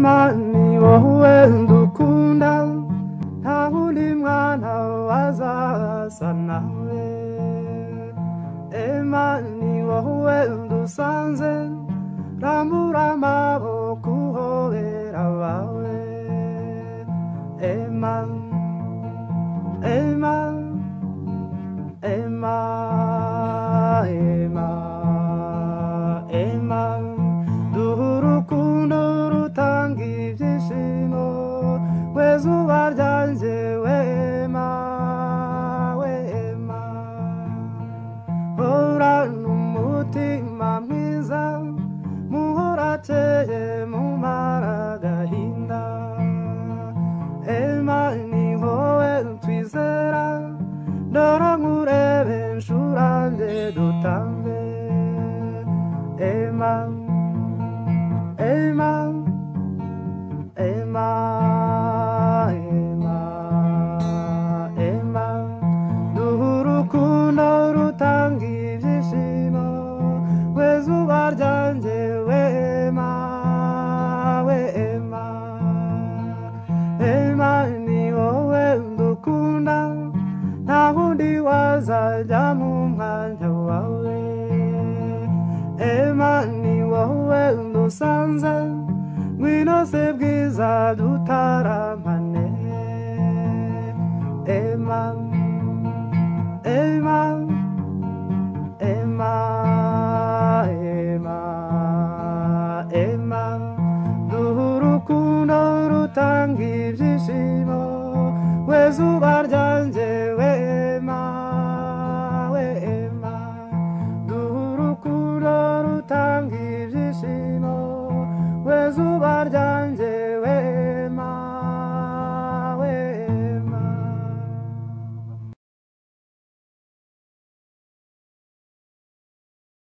Emani wowe ndukunda nta wundi mwana wazasa nawe Emani wowe ndusanze rambura amaboko uhobera abawe Emani Emani Emani Emani Emani duhurukundo rutanga ibyishimo wezuba ryanjye wema wema horana umutima mwiza muhorakeye mumara agahinda Emani wowe twizera ndora nkurebe nshurange dutambe Emani Emani Emani Emani Emani duhurukundo rutanga ibyishimo wezuba ryanjye wema wema Emani wowe ndukunda nta wundi wazajya mu mwanya wawe Emani wowe ndusanze ngwino se bwiza dutaramane Emani Emani Emani Emani Emani duhurukundo rutanga ibyishimo wezuba ryanjye wema wema duhurukundo rutanga ibyishimo wezuba ryanjye